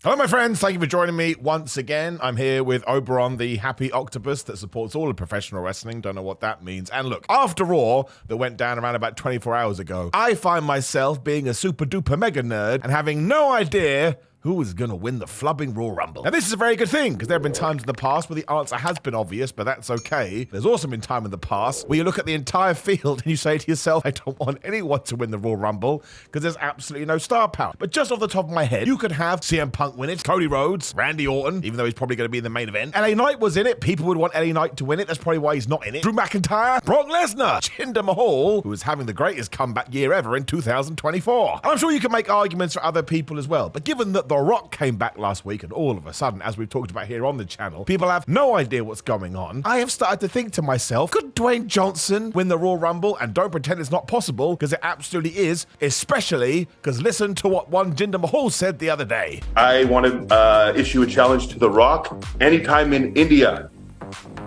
Hello, my friends. Thank you for joining me once again. I'm here with Oberon, the happy octopus that supports all of professional wrestling. Don't know what that means. And look, after Raw that went down around about 24 hours ago, I find myself being a super duper mega nerd and having no idea who is going to win the flubbing Royal Rumble. Now, this is a very good thing, because there have been times in the past where the answer has been obvious, but that's okay. There's also been time in the past where you look at the entire field and you say to yourself, I don't want anyone to win the Royal Rumble, because there's absolutely no star power. But just off the top of my head, you could have CM Punk win it, Cody Rhodes, Randy Orton, even though he's probably going to be in the main event. LA Knight was in it. People would want LA Knight to win it. That's probably why he's not in it. Drew McIntyre, Brock Lesnar, Jinder Mahal, who is having the greatest comeback year ever in 2024. And I'm sure you can make arguments for other people as well. But given that The Rock came back last week and all of a sudden, as we've talked about here on the channel, people have no idea what's going on, I have started to think to myself, could Dwayne Johnson win the Royal Rumble? And don't pretend it's not possible, because it absolutely is, especially because listen to what one Jinder Mahal said the other day. I want to issue a challenge to The Rock. Anytime in India,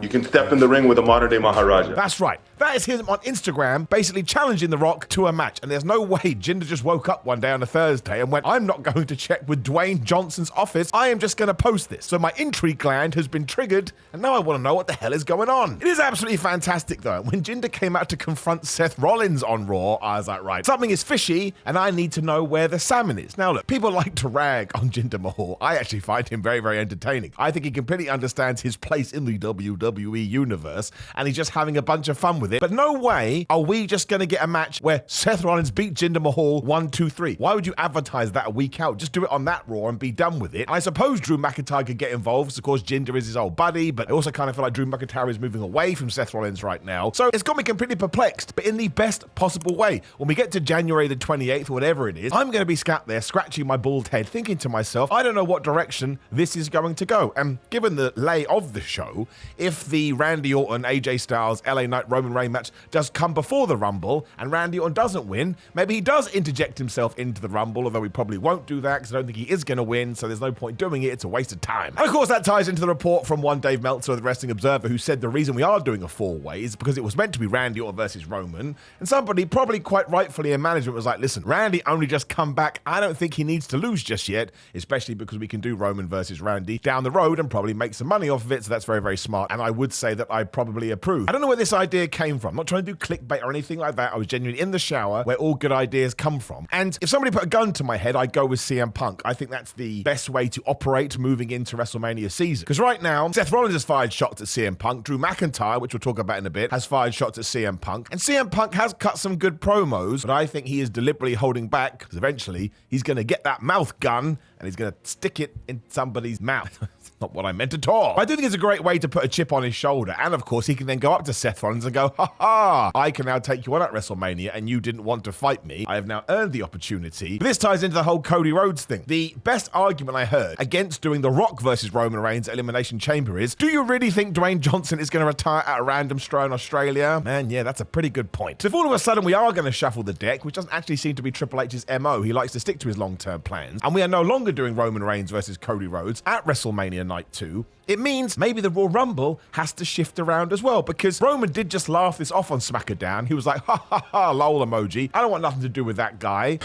you can step in the ring with a modern-day Maharaja. That's right. That is him on Instagram, basically challenging The Rock to a match. And there's no way Jinder just woke up one day on a Thursday and went, I'm not going to check with Dwayne Johnson's office. I am just going to post this. So my intrigue gland has been triggered, and now I want to know what the hell is going on. It is absolutely fantastic, though. When Jinder came out to confront Seth Rollins on Raw, I was like, right, something is fishy, and I need to know where the salmon is. Now, look, people like to rag on Jinder Mahal. I actually find him very, very entertaining. I think he completely understands his place in the WWE universe, and he's just having a bunch of fun with it. But no way are we just going to get a match where Seth Rollins beat Jinder Mahal 1, 2, 3. Why would you advertise that a week out? Just do it on that Raw and be done with it. And I suppose Drew McIntyre could get involved, because of course Jinder is his old buddy, but I also kind of feel like Drew McIntyre is moving away from Seth Rollins right now. So it's got me completely perplexed, but in the best possible way. When we get to January the 28th, or whatever it is, I'm going to be sat there scratching my bald head, thinking to myself, I don't know what direction this is going to go. And given the lay of the show, if the Randy Orton, AJ Styles, LA Knight, Roman Reigns match does come before the Rumble and Randy Orton doesn't win, maybe he does interject himself into the Rumble, although he probably won't do that because I don't think he is going to win, so there's no point doing it. It's a waste of time. And of course, that ties into the report from one Dave Meltzer of the Wrestling Observer, who said the reason we are doing a four-way is because it was meant to be Randy Orton versus Roman, and somebody probably quite rightfully in management was like, listen, Randy only just come back. I don't think he needs to lose just yet, especially because we can do Roman versus Randy down the road and probably make some money off of it, so that's very, very smart, and I would say that I probably approve. I don't know where this idea came from. I'm not trying to do clickbait or anything like that. I was genuinely in the shower where all good ideas come from. And if somebody put a gun to my head, I'd go with CM Punk. I think that's the best way to operate moving into WrestleMania season. Because right now, Seth Rollins has fired shots at CM Punk. Drew McIntyre, which we'll talk about in a bit, has fired shots at CM Punk. And CM Punk has cut some good promos, but I think he is deliberately holding back because eventually he's going to get that mouth gun and he's going to stick it in somebody's mouth. Not what I meant at all. But I do think it's a great way to put a chip on his shoulder. And of course, he can then go up to Seth Rollins and go, ha ha, I can now take you on at WrestleMania and you didn't want to fight me. I have now earned the opportunity. But this ties into the whole Cody Rhodes thing. The best argument I heard against doing The Rock versus Roman Reigns at Elimination Chamber is, do you really think Dwayne Johnson is going to retire at a random show in Australia? Man, yeah, that's a pretty good point. So if all of a sudden we are going to shuffle the deck, which doesn't actually seem to be Triple H's MO, he likes to stick to his long-term plans, and we are no longer doing Roman Reigns versus Cody Rhodes at WrestleMania Night 2, it means maybe the Royal Rumble has to shift around as well, because Roman did just laugh this off on SmackDown. He was like, ha ha ha, lol emoji. I don't want nothing to do with that guy.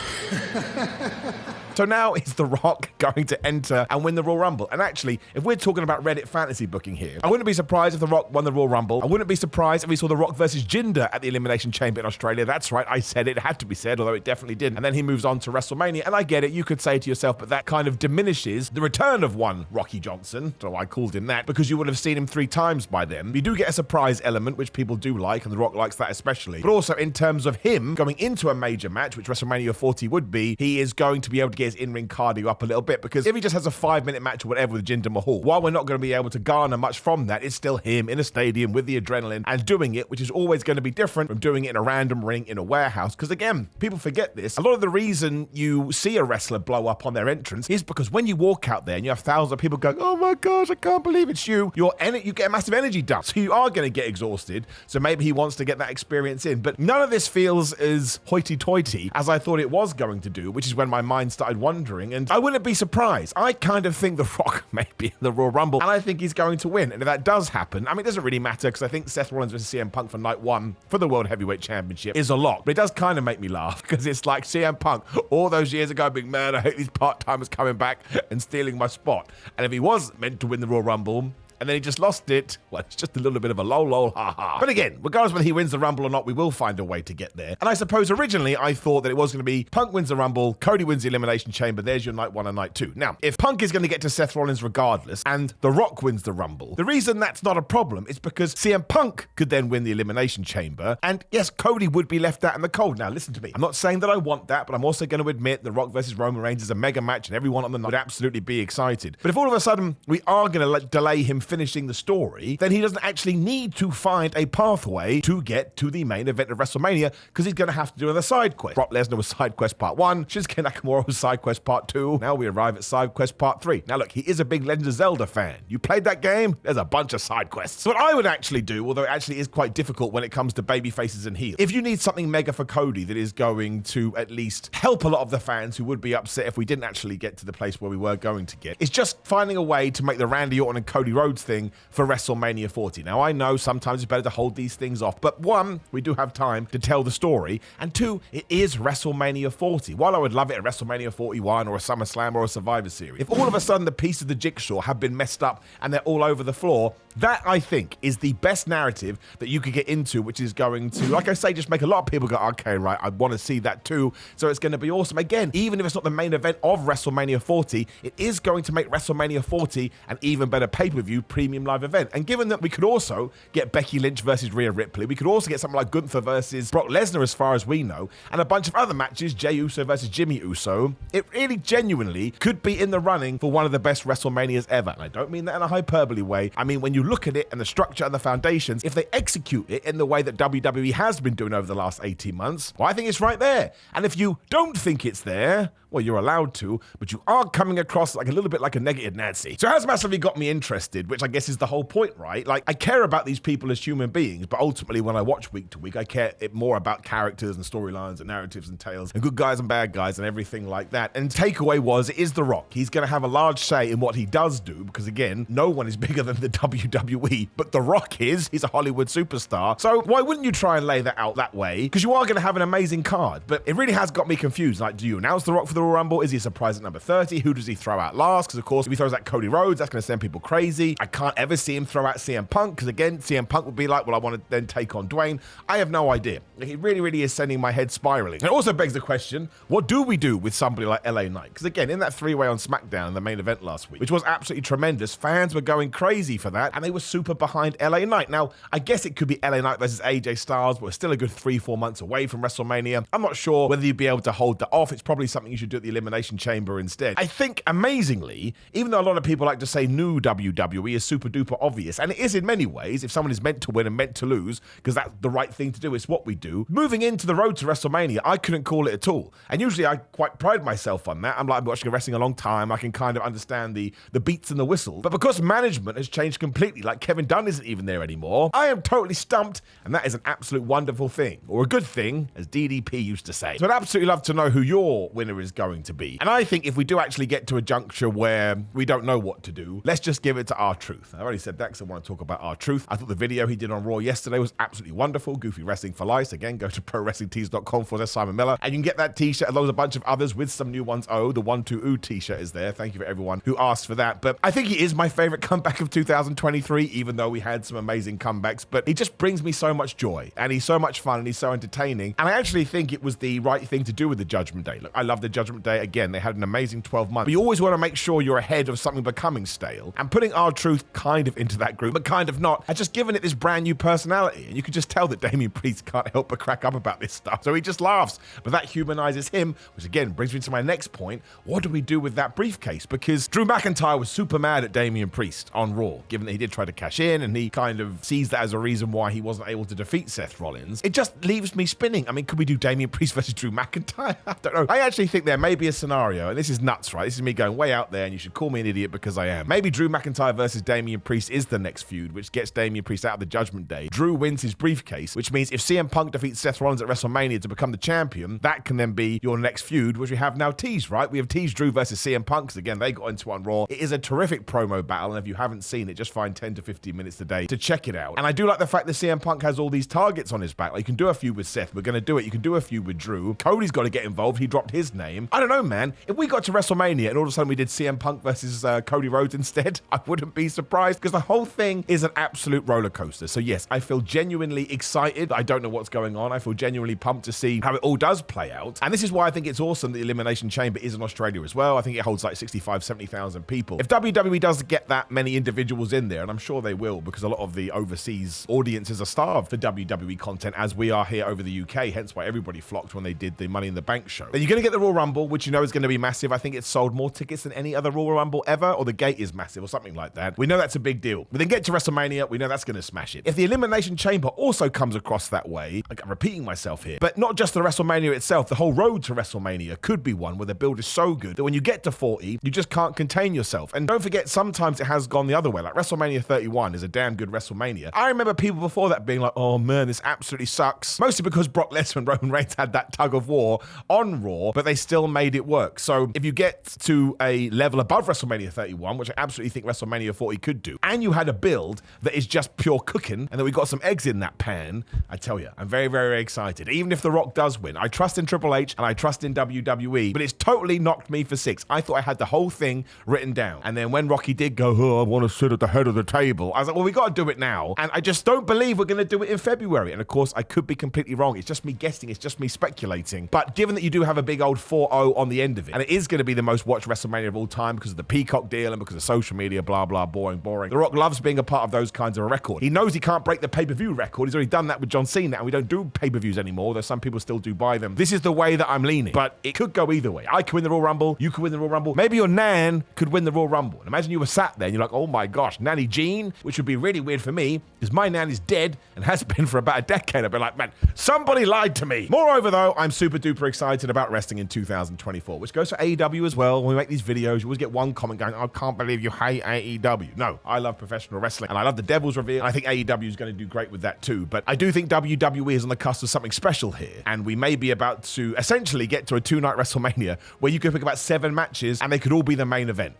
So now is The Rock going to enter and win the Royal Rumble? And actually, if we're talking about Reddit fantasy booking here, I wouldn't be surprised if The Rock won the Royal Rumble. I wouldn't be surprised if we saw The Rock versus Jinder at the Elimination Chamber in Australia. That's right, I said it. It had to be said, although it definitely didn't. And then he moves on to WrestleMania. And I get it, you could say to yourself, but that kind of diminishes the return of one Rocky Johnson, so I called him that, because you would have seen him 3 times by then. You do get a surprise element, which people do like, and The Rock likes that especially. But also in terms of him going into a major match, which WrestleMania 40 would be, he is going to be able to get his in-ring cardio up a little bit, because if he just has a 5-minute match or whatever with Jinder Mahal, while we're not going to be able to garner much from that, it's still him in a stadium with the adrenaline and doing it, which is always going to be different from doing it in a random ring in a warehouse. Because again, people forget this. A lot of the reason you see a wrestler blow up on their entrance is because when you walk out there and you have thousands of people going, oh my gosh, I can't can't believe it's you. You get a massive energy dump, so you are going to get exhausted. So maybe he wants to get that experience in. But none of this feels as hoity-toity as I thought it was going to do, which is when my mind started wandering. And I wouldn't be surprised. I kind of think The Rock may be in the Royal Rumble, and I think he's going to win. And if that does happen, I mean, it doesn't really matter because I think Seth Rollins versus CM Punk for night 1 for the World Heavyweight Championship is a lock. But it does kind of make me laugh because it's like CM Punk all those years ago being, man, I hate these part-timers coming back and stealing my spot. And if he was meant to win the Royal Rumble, and then he just lost it, well, it's just a little bit of a lol, ha. But again, regardless whether he wins the Rumble or not, we will find a way to get there. And I suppose originally I thought that it was going to be Punk wins the Rumble, Cody wins the Elimination Chamber, there's your night 1 and night 2. Now, if Punk is going to get to Seth Rollins regardless, and The Rock wins the Rumble, the reason that's not a problem is because CM Punk could then win the Elimination Chamber, and yes, Cody would be left out in the cold. Now, listen to me. I'm not saying that I want that, but I'm also going to admit The Rock versus Roman Reigns is a mega match, and everyone on the night would absolutely be excited. But if all of a sudden we are going to delay him finishing the story, then he doesn't actually need to find a pathway to get to the main event of WrestleMania because he's going to have to do another side quest. Brock Lesnar was side quest part 1, Shinsuke Nakamura was side quest part 2, now we arrive at side quest part 3. Now look, he is a big Legend of Zelda fan. You played that game? There's a bunch of side quests. What I would actually do, although it actually is quite difficult when it comes to baby faces and heels, if you need something mega for Cody that is going to at least help a lot of the fans who would be upset if we didn't actually get to the place where we were going to get, it's just finding a way to make the Randy Orton and Cody Rhodes thing for WrestleMania 40. Now, I know sometimes it's better to hold these things off, but 1, we do have time to tell the story, and 2, it is WrestleMania 40. While I would love it at WrestleMania 41 or a SummerSlam or a Survivor Series, if all of a sudden the pieces of the jigsaw have been messed up and they're all over the floor, that, I think, is the best narrative that you could get into, which is going to, like I say, just make a lot of people go, okay, right, I want to see that too, so it's going to be awesome. Again, even if it's not the main event of WrestleMania 40, it is going to make WrestleMania 40 an even better pay-per-view premium live event. And given that we could also get Becky Lynch versus Rhea Ripley, we could also get something like Gunther versus Brock Lesnar as far as we know, and a bunch of other matches, Jey Uso versus Jimmy Uso, it really genuinely could be in the running for one of the best WrestleManias ever. And I don't mean that in a hyperbole way. I mean, when you look at it and the structure and the foundations, if they execute it in the way that WWE has been doing over the last 18 months, well, I think it's right there. And if you don't think it's there, well, you're allowed to, but you are coming across like a little bit like a negative Nancy. So it has massively got me interested, which I guess is the whole point, right? Like, I care about these people as human beings, but ultimately when I watch week to week, I care more about characters and storylines and narratives and tales and good guys and bad guys and everything like that. And takeaway was, it is The Rock. He's going to have a large say in what he does do, because again, no one is bigger than the WWE, but The Rock is. He's a Hollywood superstar. So why wouldn't you try and lay that out that way? Because you are going to have an amazing card, but it really has got me confused. Like, do you announce The Rock for the Royal Rumble? Is he a surprise at number 30? Who does he throw out last? Because of course, if he throws out Cody Rhodes, that's going to send people crazy. I can't ever see him throw out CM Punk, because again, CM Punk would be like, well, I want to then take on Dwayne. I have no idea. It really, really is sending my head spiraling. It also begs the question, what do we do with somebody like LA Knight? Because again, in that 3-way on SmackDown in the main event last week, which was absolutely tremendous, fans were going crazy for that, and they were super behind LA Knight. Now, I guess it could be LA Knight versus AJ Styles, but we're still a good 3-4 months away from WrestleMania. I'm not sure whether you'd be able to hold that off. It's probably something you should do at the Elimination Chamber instead. I think, amazingly, even though a lot of people like to say new WWE is super duper obvious, and it is in many ways, if someone is meant to win and meant to lose, because that's the right thing to do, it's what we do. Moving into the road to WrestleMania, I couldn't call it at all. And usually I quite pride myself on that. I'm like, I've been watching wrestling a long time. I can kind of understand the beats and the whistles. But because management has changed completely, like Kevin Dunn isn't even there anymore, I am totally stumped, and that is an absolute wonderful thing, or a good thing, as DDP used to say. So I'd absolutely love to know who your winner is going to be. And I think if we do actually get to a juncture where we don't know what to do, let's just give it to R-Truth. I've already said that because I want to talk about R-Truth. I thought the video he did on Raw yesterday was absolutely wonderful. Goofy Wrestling for Life. Again, go to prowrestlingtees.com/Simon Miller, and you can get that t-shirt along with a bunch of others with some new ones. Oh, the 1-2-oo t-shirt is there. Thank you for everyone who asked for that. But I think he is my favorite comeback of 2023, even though we had some amazing comebacks. But he just brings me so much joy, and he's so much fun, and he's so entertaining. And I actually think it was the right thing to do with the Judgment Day. Look, I love the Judgment Day. Again, they had an amazing 12 months. But you always want to make sure you're ahead of something becoming stale. And putting R-Truth kind of into that group, but kind of not, has just given it this brand new personality. And you can just tell that Damian Priest can't help but crack up about this stuff. So he just laughs. But that humanizes him, which again brings me to my next point. What do we do with that briefcase? Because Drew McIntyre was super mad at Damian Priest on Raw, given that he did try to cash in, and he kind of sees that as a reason why he wasn't able to defeat Seth Rollins. It just leaves me spinning. I mean, could we do Damian Priest versus Drew McIntyre? I don't know. I actually think there may be a scenario, and this is nuts, right? This is me going way out there, and you should call me an idiot because I am. Maybe Drew McIntyre versus Damian Priest is the next feud, which gets Damian Priest out of the Judgment Day. Drew wins his briefcase, which means if CM Punk defeats Seth Rollins at WrestleMania to become the champion, that can then be your next feud, which we have now teased, right? We have teased Drew versus CM Punk, because again, they got into on Raw. It is a terrific promo battle, and if you haven't seen it, just find 10 to 15 minutes today to check it out. And I do like the fact that CM Punk has all these targets on his back. Like, you can do a feud with Seth. We're going to do it. You can do a feud with Drew. Cody's got to get involved. He dropped his name. I don't know, man. If we got to WrestleMania and all of a sudden we did CM Punk versus Cody Rhodes instead, I wouldn't be surprised, because the whole thing is an absolute roller coaster. So yes, I feel genuinely excited. I don't know what's going on. I feel genuinely pumped to see how it all does play out. And this is why I think it's awesome that the Elimination Chamber is in Australia as well. I think it holds like 65, 70,000 people. If WWE does get that many individuals in there, and I'm sure they will, because a lot of the overseas audiences are starved for WWE content, as we are here over the UK, hence why everybody flocked when they did the Money in the Bank show. Then you're going to get the Royal Rumble, which you know is going to be massive. I think it's sold more tickets than any other Royal Rumble ever, or the gate is massive or something like that. We know that's a big deal. We then get to WrestleMania, we know that's going to smash it. If the Elimination Chamber also comes across that way, I'm repeating myself here, but not just the WrestleMania itself, the whole road to WrestleMania could be one where the build is so good that when you get to 40, you just can't contain yourself. And don't forget, sometimes it has gone the other way. Like WrestleMania 31 is a damn good WrestleMania. I remember people before that being like, oh man, this absolutely sucks. Mostly because Brock Lesnar and Roman Reigns had that tug of war on Raw, but they still made it work. So if you get to a level above WrestleMania 31, which I absolutely think WrestleMania 40 could do, and you had a build that is just pure cooking, and then we got some eggs in that pan, I tell you, I'm very, very excited. Even if The Rock does win, I trust in Triple H and I trust in WWE, but it's totally knocked me for six. I thought I had the whole thing written down. And then when Rocky did go, oh, I want to sit at the head of the table, I was like, well, we got to do it now. And I just don't believe we're going to do it in February. And of course, I could be completely wrong. It's just me guessing. It's just me speculating. But given that you do have a big old 4-0 on the end of it, and it is going to be the most watched WrestleMania of all time because of the Peacock deal and because of social media, blah, blah, boring. The Rock loves being a part of those kinds of a record. He knows he can't break the pay-per-view record. He's already done that with John Cena, and we don't do pay-per-views anymore, though some people still do buy them. This is the way that I'm leaning, but it could go either way. I could win the Royal Rumble. You could win the Royal Rumble. Maybe your nan could win the Royal Rumble. And imagine you were sat there and you're like, oh my gosh, Nanny Jean, which would be really weird for me because my nan is dead and has been for about a decade. I'd be like, man, somebody lied to me. Moreover, though, I'm super duper excited about wrestling in 2024, which goes for AEW as well. When we make these videos, you always get one comment going, I can't believe you hate AEW. No, I love professional wrestling and I love the Devil's Reveal. And I think AEW is going to do great with that too. But I do think WWE is on the cusp of something special here. And we may be about to essentially get to a 2-night WrestleMania where you could pick about 7 matches and they could all be the main event.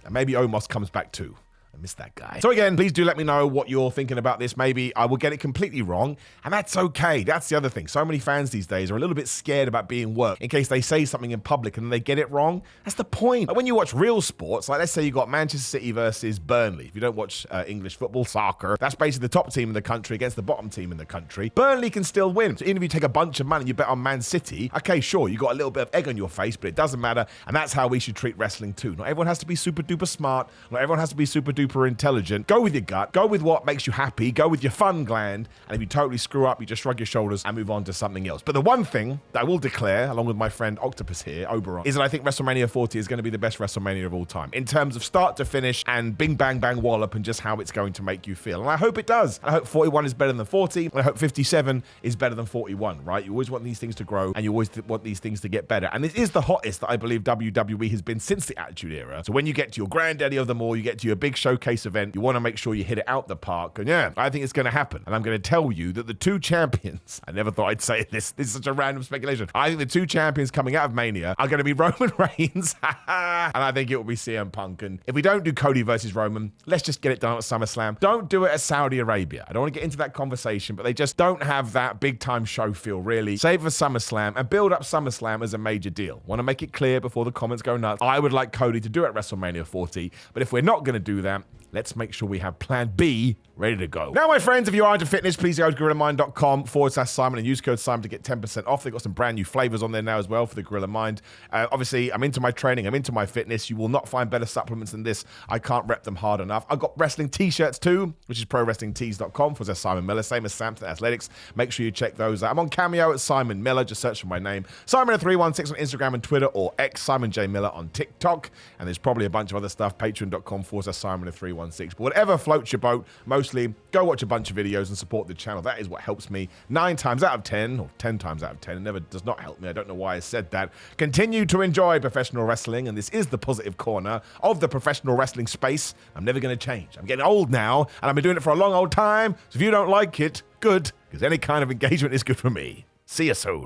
And maybe Omos comes back too. I miss that guy. So again, please do let me know what you're thinking about this. Maybe I will get it completely wrong, and that's okay. That's the other thing. So many fans these days are a little bit scared about being worked in case they say something in public and they get it wrong. That's the point. Like when you watch real sports, like let's say you got Manchester City versus Burnley. If you don't watch English football, soccer, that's basically the top team in the country against the bottom team in the country. Burnley can still win. So even if you take a bunch of money and you bet on Man City, okay, sure, you got a little bit of egg on your face, but it doesn't matter. And that's how we should treat wrestling too. Not everyone has to be super duper smart. Not everyone has to be super duper intelligent. Go with your gut. Go with what makes you happy. Go with your fun gland. And if you totally screw up, you just shrug your shoulders and move on to something else. But the one thing that I will declare, along with my friend Octopus here, Oberon, is that I think WrestleMania 40 is going to be the best WrestleMania of all time in terms of start to finish and bing, bang, bang, wallop and just how it's going to make you feel. And I hope it does. I hope 41 is better than 40. And I hope 57 is better than 41, right? You always want these things to grow and you always want these things to get better. And this is the hottest that I believe WWE has been since the Attitude Era. So when you get to your granddaddy of them all, you get to your big showcase event, you want to make sure you hit it out the park. And yeah, I think it's going to happen. And I'm going to tell you that the 2 champions, I never thought I'd say this. This is such a random speculation. I think the 2 champions coming out of Mania are going to be Roman Reigns and I think it will be CM Punk. And if we don't do Cody versus Roman, let's just get it done at SummerSlam. Don't do it at Saudi Arabia. I don't want to get into that conversation, but they just don't have that big time show feel, really. Save for SummerSlam and build up SummerSlam as a major deal. Want to make it clear before the comments go nuts. I would like Cody to do it at WrestleMania 40, but if we're not going to do that, let's make sure we have plan B ready to go. Now, my friends, if you are into fitness, please go to GorillaMind.com/Simon and use code Simon to get 10% off. They've got some brand new flavors on there now as well for the Gorilla Mind. Obviously, I'm into my training. I'm into my fitness. You will not find better supplements than this. I can't rep them hard enough. I've got wrestling t-shirts too, which is ProWrestlingTees.com for Simon Miller, same as Samson Athletics. Make sure you check those out. I'm on Cameo at Simon Miller. Just search for my name. Simon316 on Instagram and Twitter, or X, Simon J. Miller on TikTok. And there's probably a bunch of other stuff. Patreon.com/Simon 316. But whatever floats your boat, mostly go watch a bunch of videos and support the channel. That is what helps me 9 times out of 10, or 10 times out of 10. It never does not help me. I don't know why I said that. Continue to enjoy professional wrestling, and this is the positive corner of the professional wrestling space. I'm never going to change. I'm getting old now, and I've been doing it for a long old time. So if you don't like it, good, because any kind of engagement is good for me. See you soon.